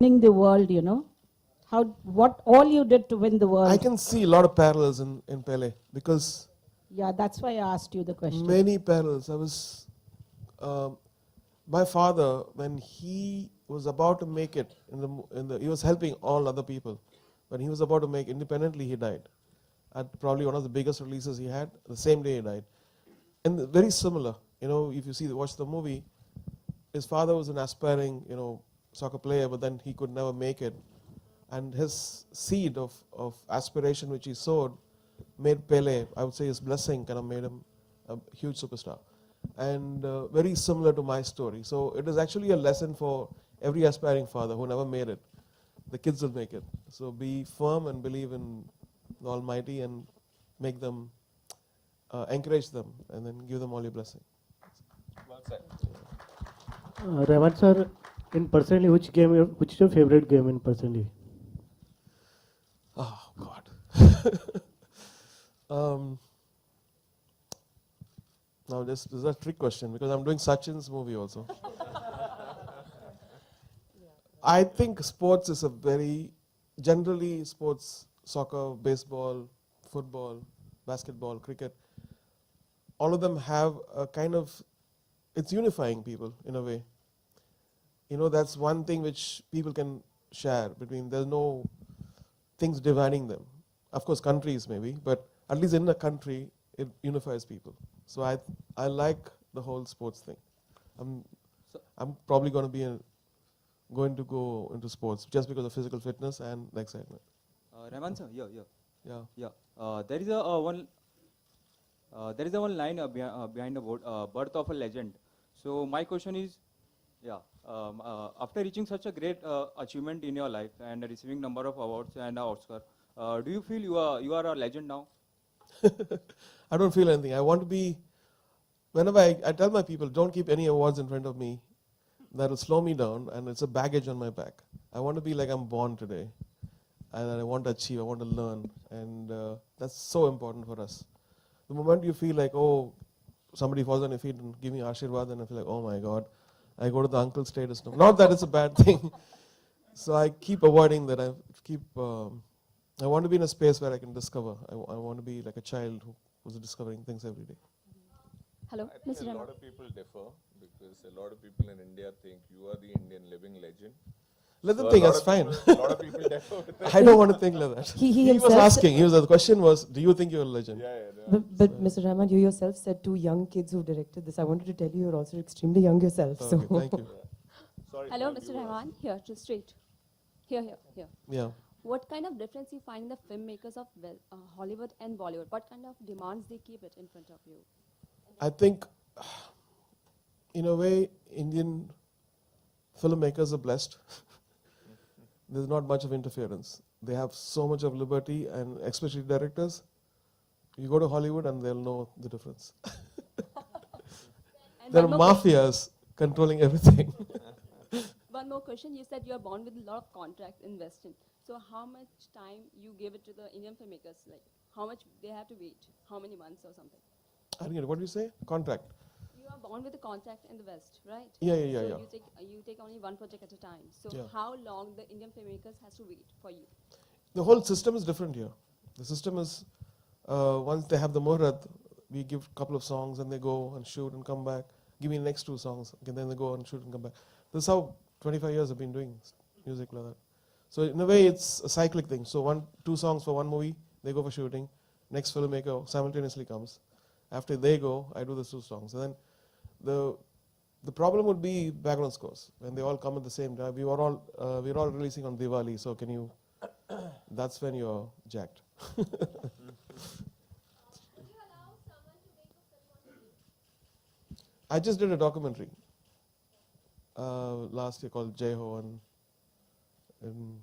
winning the world, you know? What all you did to win the world. I can see a lot of parallels in Pelé because Yeah, that's why I asked you the question. many parallels. My father, when he was about to make it, he was helping all other people. When he was about to make independently, he died. At probably one of the biggest releases he had, the same day he died. And very similar, if you watch the movie, his father was an aspiring, soccer player, but then he could never make it. And his seed of aspiration which he sowed made Pelé, I would say his blessing kind of made him a huge superstar. And very similar to my story. So it is actually a lesson for every aspiring father who never made it. The kids will make it. So be firm and believe in the Almighty and make them, encourage them, and then give them all your blessing. Well said. Rahman sir, in personally, which is your favorite game in personally? Oh, God. Now this is a trick question because I'm doing Sachin's movie also. I think sports is generally sports, soccer, baseball, football, basketball, cricket, all of them have a kind of, it's unifying people in a way. That's one thing which people can share between, there's no things dividing them. Of course, countries maybe, but at least in a country, it unifies people. So I like the whole sports thing. I'm probably going to go into sports just because of physical fitness and the excitement. Rahman sir, Yeah. There is a one line behind the word, birth of a legend. So my question is, after reaching such a great achievement in your life and receiving number of awards and Oscar, do you feel you are a legend now? I don't feel anything. I want to be, whenever I tell my people, don't keep any awards in front of me. That will slow me down and it's a baggage on my back. I want to be like I'm born today. And I want to achieve, I want to learn. And that's so important for us. The moment you feel like, oh, somebody falls on your feet and give me Ashirwad, and I feel like, oh my God, I go to the uncle status now. Not that it's a bad thing. So I keep avoiding that. I want to be in a space where I can discover. I want to be like a child who's discovering things every day. Hello, I think Mr. a Rahman. lot of people differ because a lot of people in India think you are the Indian living legend. Let them So think, that's fine. A lot of people differ with that. I don't want to think like that. He was himself asking, the question was, do you think you're a legend? Yeah. But Mr. Rahman, you yourself said two young kids who directed this. I wanted to tell you you're also extremely young yourself. Okay, So thank you. Sorry, Hello, Salim, Mr. you were Rahman. Here, just straight. Here. Yeah. What kind of difference you find in the filmmakers of Hollywood and Bollywood? What kind of demands they keep it in front of you? I think, in a way, Indian filmmakers are blessed. There's not much of interference. They have so much of liberty, and especially directors. You go to Hollywood and they'll know the difference. And There are one more mafias controlling everything. One more question. You said you are born with a lot of contracts in Western. So how much time you give it to the Indian filmmakers? Like how much they have to wait? How many months or something? I didn't get it. What do you say? Contract. You are born with a contract in the West, right? Yeah. So you take only one project at a time. So Yeah. how long the Indian filmmakers has to wait for you? The whole system is different here. The system is, once they have the muhrat, we give a couple of songs and they go and shoot and come back. Give me the next 2 songs, and then they go and shoot and come back. This is how 25 years I've been doing music like that. So in a way, it's a cyclic thing. So 2 songs for one movie, they go for shooting. Next filmmaker simultaneously comes. After they go, I do the 2 songs. And then the problem would be background scores. When they all come at the same time, we're all releasing on Diwali, so can you, that's when you're jacked. I just did a documentary last year called Jai Ho, and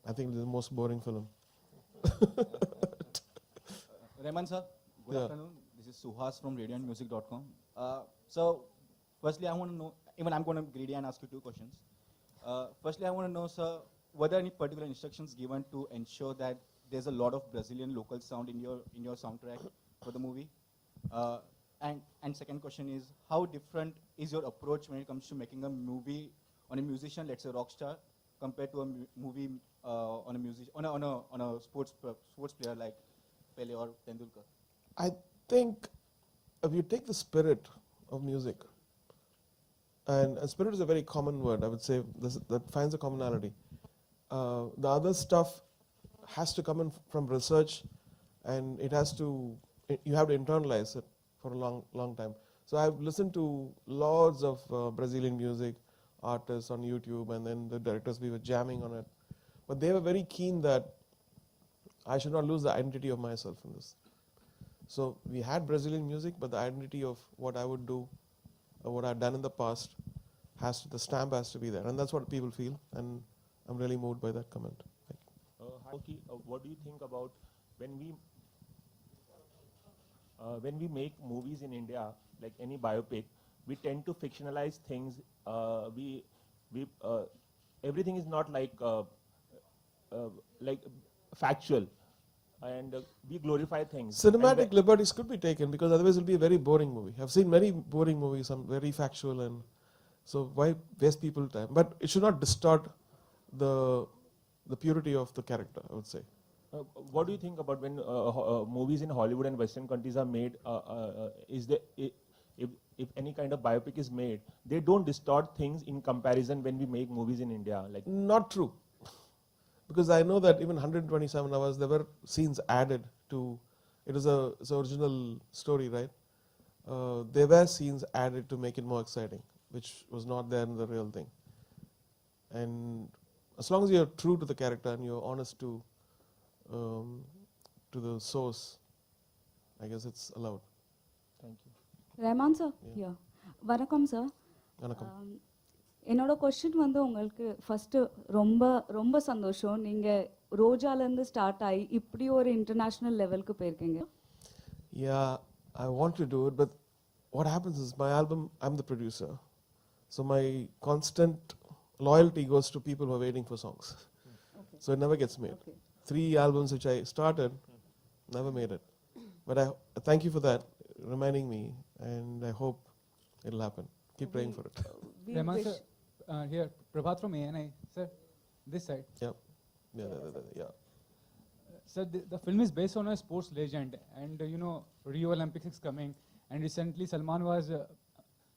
I think it's the most boring film. Rahman sir, good Yeah. afternoon. This is Suhas from radioandmusic.com. So, firstly, I want to know, even I'm going to be greedy and ask you 2 questions. Firstly, I want to know, sir, were there any particular instructions given to ensure that there's a lot of Brazilian local sound in your soundtrack for the movie? And second question is, how different is your approach when it comes to making a movie on a musician, let's say rock star, compared to a movie on a music on a sports player like Pelé or Tendulkar? I think if you take the spirit of music, and spirit is a very common word, I would say that finds a commonality. The other stuff has to come in from research, and it has to, you have to internalize it for a long time. So I've listened to lots of Brazilian music artists on YouTube, and then the directors, we were jamming on it. But they were very keen that I should not lose the identity of myself in this. So we had Brazilian music, but the identity of what I would do, or what I've done in the past, the stamp has to be there, and that's what people feel, and I'm really moved by that comment. Thank you. What do you think about when we make movies in India, like any biopic, we tend to fictionalize things. Everything is not like factual, and we glorify things. Cinematic liberties could be taken, because otherwise it will be a very boring movie. I've seen many boring movies, some very factual, and so why waste people's time? But it should not distort the purity of the character, I would say. What do you think about when movies in Hollywood and Western countries are made? If any kind of biopic is made, they don't distort things in comparison when we make movies in India. Like, not true, because I know that even 127 hours there were scenes added to. It's an original story, right? There were scenes added to make it more exciting, which was not there in the real thing. And as long as you're true to the character and you're honest to the source, I guess it's allowed. thank you. Rahman sir, Yeah. here. வணக்கம் sir. வணக்கம். என்னோட question வந்து உங்களுக்கு first ரொம்ப ரொம்ப சந்தோஷம், நீங்க ரோஜாலேருந்து start ஆகி இப்படி ஒரு இன்டர்நேஷ்னல் லெவலுக்கு போயிருக்கீங்க. Yeah, I want to do it, but what happens is my album, I'm the producer, so my constant loyalty goes to people who are waiting for songs. Okay. So it never gets made. Okay. 3 albums which I started, never made it. But I thank you for that, reminding me, and I hope it'll happen. Keep praying for it. We Rahman wish- sir, here, Prabhat from ANI. Sir, this side. Yeah. Sir, the film is based on a sports legend, and you know, Rio Olympics is coming, and recently Salman was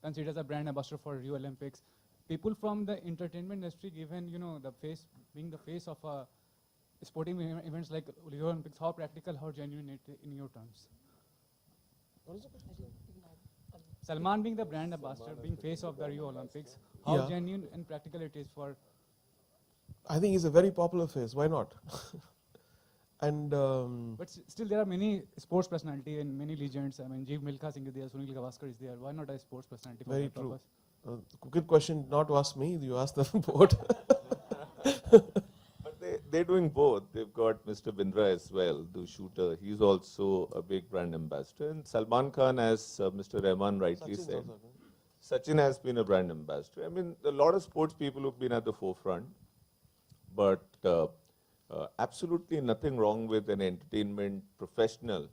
considered as a brand ambassador for Rio Olympics. People from the entertainment industry, given you know being the face of sporting events like Rio Olympics, how practical, how genuine it in your terms? Salman being the brand ambassador, being face of the Rio Olympics, how Yeah. genuine and practical it is for. I think he's a very popular face. Why not? And But still, there are many sports personality and many legends. I mean, Jeev Milkha Singh is there, Sunil Gavaskar is there. Why not a sports personality? For very that true. purpose? Good question. Not to ask me. You ask the board. But they're doing both. They've got Mr. Bindra as well, the shooter. He's also a big brand ambassador. And Salman Khan, as Mr. Rahman rightly Sachin's said, also, Sachin has been a brand ambassador. I mean, a lot of sports people who've been at the forefront, but absolutely nothing wrong with an entertainment professional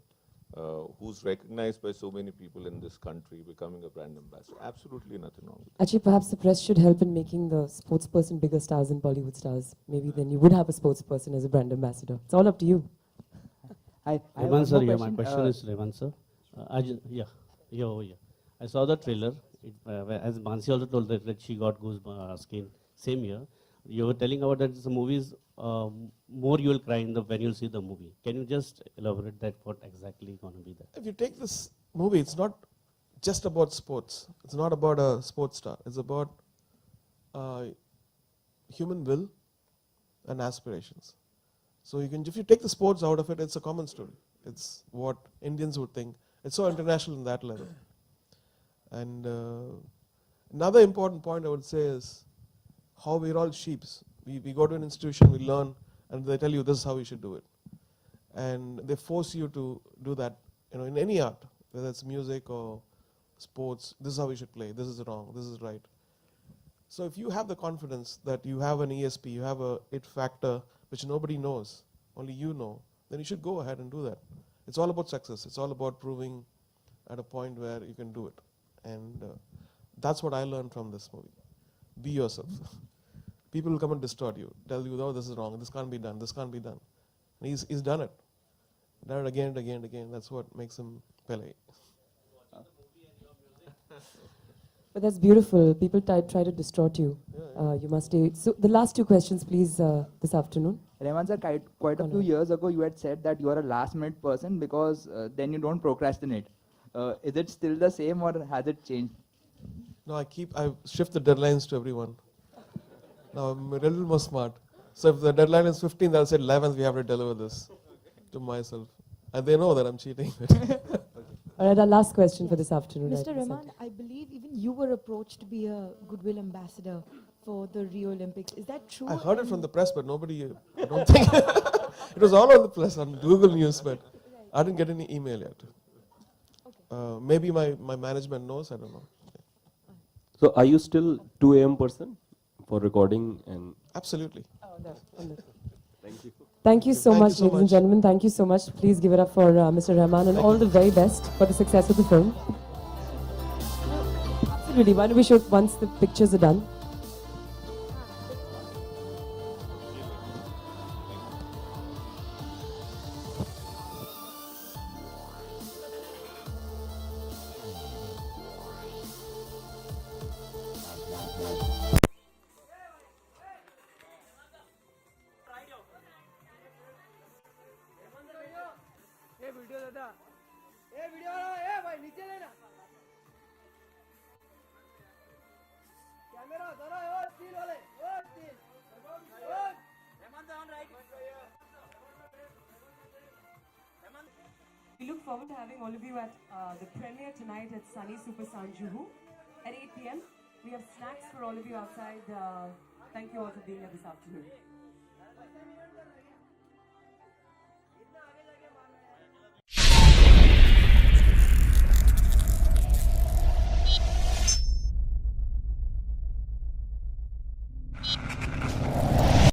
who's recognized by so many people in this country becoming a brand ambassador. Absolutely nothing wrong with it. Actually, perhaps the press should help in making the sports person bigger stars than Bollywood stars. Maybe then you would have a sports person as a brand ambassador. It's all up to you. I have Rahman one sir, more yeah, my question question. is Rahman sir. I saw the trailer. As Mansi also told that she got goosebumps same year. You were telling about that the movies, more you will cry when you'll see the movie. Can you just elaborate that what exactly going to be there? If you take this movie, it's not just about sports. It's not about a sports star. It's about human will and aspirations. So if you take the sports out of it, it's a common story. It's what Indians would think. It's so international in that level. And another important point I would say is how we're all sheeps. We go to an institution, we learn, and they tell you this is how you should do it. And they force you to do that, in any art, whether it's music or sports. This is how you should play. This is wrong. This is right. So if you have the confidence that you have an ESP, you have a it factor which nobody knows, only you know, then you should go ahead and do that. It's all about success. It's all about proving at a point where you can do it. And that's what I learned from this movie. Be yourself. people will come and distort you, tell you, oh, this is wrong, this can't be done, this can't be done. And he's done it. Done it again and again and again. That's what makes him Pelé. But that's beautiful. People try to distort you. You must stay. So the last two questions, please, this afternoon. Rahman sir, quite a few years ago, you had said that you are a last-minute person because then you don't procrastinate. Is it still the same or has it changed? No, I shift the deadlines to everyone. Now I'm a little more smart. So if the deadline is 15th, I'll say 11th we have to deliver this to myself. And they know that I'm cheating. All right, our last question for this afternoon. Mr. Rahman, I believe even you were approached to be a goodwill ambassador for the Rio Olympics. Is that true? I heard it from the press, but nobody, I don't think. It was all over the press on Google News, but I didn't get any email yet. Maybe my management knows, I don't know. So are you still 2 a.m. person for recording? And Absolutely. Thank you. Thank you so much, ladies and gentlemen. Thank you so much. Please give it up for Mr. Rahman and all the very best for the success of the film. Absolutely. Why don't we shoot once the pictures are done? We look forward to having all of you at the premiere tonight at Sunny Super Sound Juhu at 8 p.m. We have snacks for all of you outside. Thank you all for being here this afternoon.